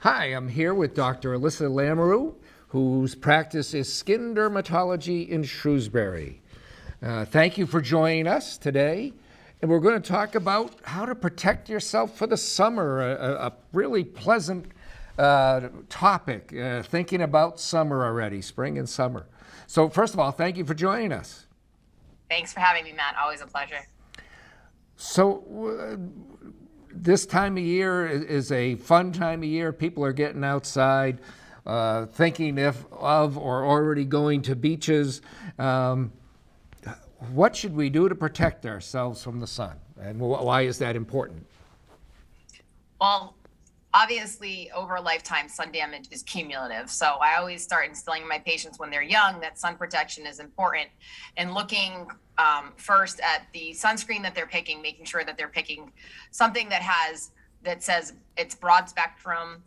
Hi, I'm here with Dr. Alissa Lamoureux, whose practice is skin dermatology in Shrewsbury. Thank you for joining us today. And we're going to talk about how to protect yourself for the summer, a really pleasant topic, thinking about summer already, spring and summer. So first of all, thank you for joining us. Thanks for having me, Matt. Always a pleasure. So this time of year is a fun time of year. People are getting outside, thinking of or already going to beaches. What should we do to protect ourselves from the sun? And why is that important? Well, obviously, over a lifetime, sun damage is cumulative. So I always start instilling in my patients when they're young that sun protection is important, and looking first at the sunscreen that they're picking, making sure that they're picking something that says it's broad spectrum,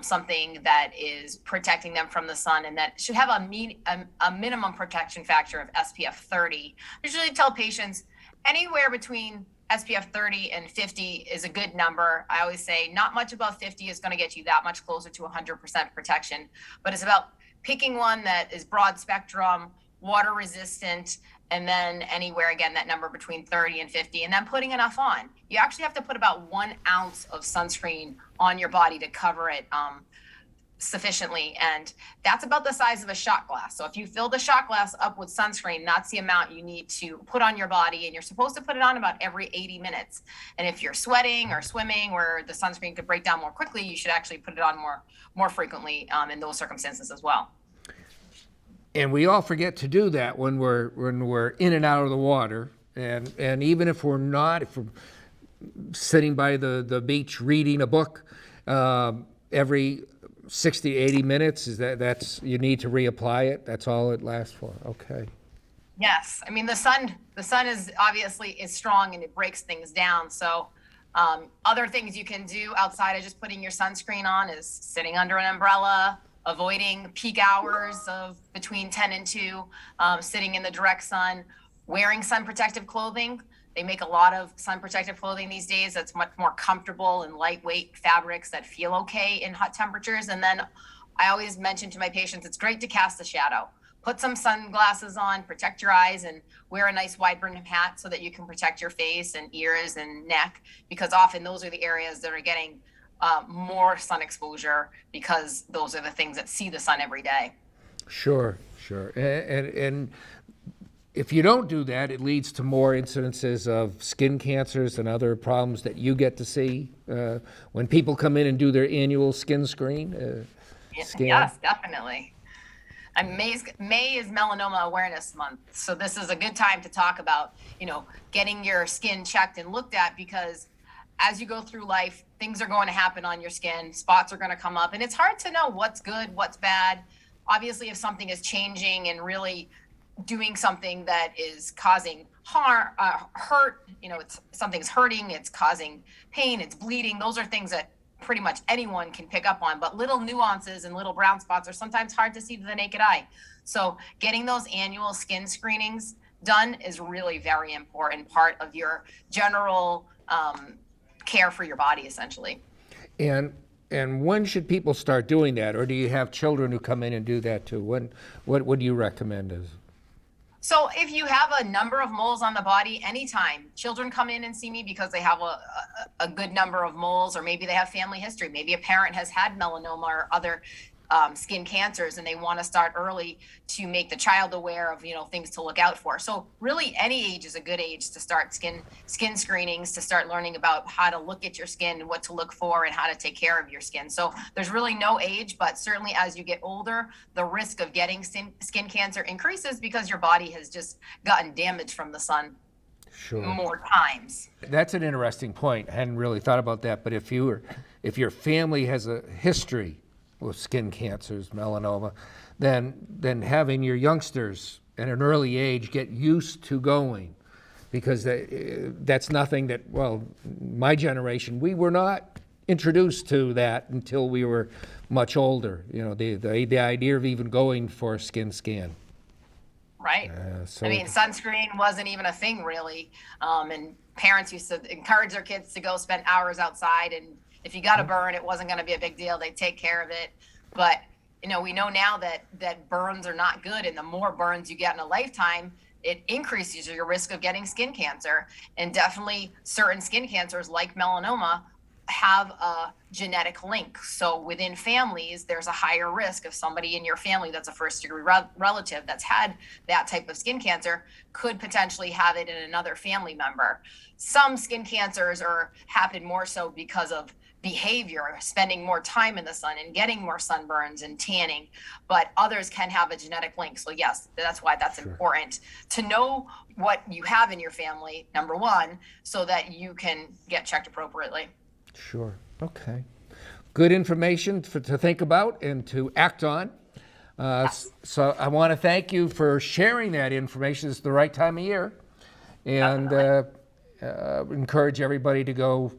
something that is protecting them from the sun, and that should have a minimum protection factor of SPF 30. I usually tell patients anywhere between SPF 30 and 50 is a good number. I always say not much above 50 is going to get you that much closer to 100% protection, but it's about picking one that is broad spectrum, water resistant, and then anywhere, again, that number between 30 and 50, and then putting enough on. You actually have to put about 1 ounce of sunscreen on your body to cover it sufficiently, and that's about the size of a shot glass. So if you fill the shot glass up with sunscreen, that's the amount you need to put on your body, and you're supposed to put it on about every 80 minutes. And if you're sweating or swimming where the sunscreen could break down more quickly, you should actually put it on more frequently in those circumstances as well. And we all forget to do that when we're in and out of the water, and even if we're not, if we're sitting by the beach reading a book, every 60 to 80 minutes, that's you need to reapply it? That's all it lasts for? Okay. Yes, I mean the sun is obviously is strong and it breaks things down. So other things you can do outside of just putting your sunscreen on is sitting under an umbrella, avoiding peak hours of between 10 and 2, sitting in the direct sun, wearing sun protective clothing. They make a lot of sun protective clothing these days that's much more comfortable and lightweight fabrics that feel okay in hot temperatures. And then I always mention to my patients, it's great to cast a shadow. Put some sunglasses on, protect your eyes, and wear a nice wide brim hat so that you can protect your face and ears and neck, because often those are the areas that are getting more sun exposure, because those are the things that see the sun every day. Sure. And if you don't do that, it leads to more incidences of skin cancers and other problems that you get to see when people come in and do their annual skin screen. Yes, definitely. And May is Melanoma Awareness Month, so this is a good time to talk about, getting your skin checked and looked at, because as you go through life, things are going to happen on your skin, spots are going to come up, and it's hard to know what's good, what's bad. Obviously, if something is changing and really doing something that is causing hurt, something's hurting, it's causing pain, it's bleeding, those are things that pretty much anyone can pick up on. But little nuances and little brown spots are sometimes hard to see to the naked eye. So getting those annual skin screenings done is really very important part of your general care for your body, essentially. And when should people start doing that? Or do you have children who come in and do that too? What do you recommend? So if you have a number of moles on the body, anytime children come in and see me because they have a good number of moles, or maybe they have family history, maybe a parent has had melanoma or other skin cancers, and they want to start early to make the child aware of things to look out for. So really any age is a good age to start skin screenings, to start learning about how to look at your skin and what to look for and how to take care of your skin. So there's really no age, but certainly as you get older, the risk of getting skin cancer increases because your body has just gotten damaged from the sun. Sure. More times. That's an interesting point. I hadn't really thought about that, but if your family has a history with skin cancers, melanoma, then having your youngsters at an early age get used to going, because that's nothing that, well, my generation, we were not introduced to that until we were much older. The idea of even going for a skin scan. Right. I mean, sunscreen wasn't even a thing really, and parents used to encourage their kids to go spend hours outside and If you got a burn, it wasn't going to be a big deal. They'd take care of it. But, we know now that burns are not good. And the more burns you get in a lifetime, it increases your risk of getting skin cancer. And definitely certain skin cancers like melanoma have a genetic link. So within families, there's a higher risk of somebody in your family that's a first degree relative that's had that type of skin cancer could potentially have it in another family member. Some skin cancers happen more so because of behavior, spending more time in the sun and getting more sunburns and tanning, but others can have a genetic link. So yes, that's why that's important to know what you have in your family, number one, so that you can get checked appropriately. Sure. Okay. Good information to think about and to act on. Yes. So I want to thank you for sharing that information. It's the right time of year. And encourage everybody to go,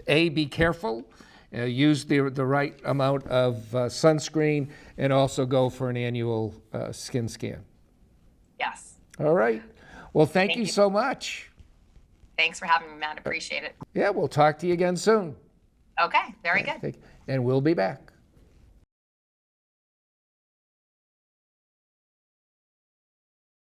be careful, use the right amount of sunscreen, and also go for an annual skin scan. Yes. All right. Well, thank you you. so much. Thanks for having me, Matt. Appreciate it. Yeah, we'll talk to you again soon. Okay, very good. And we'll be back.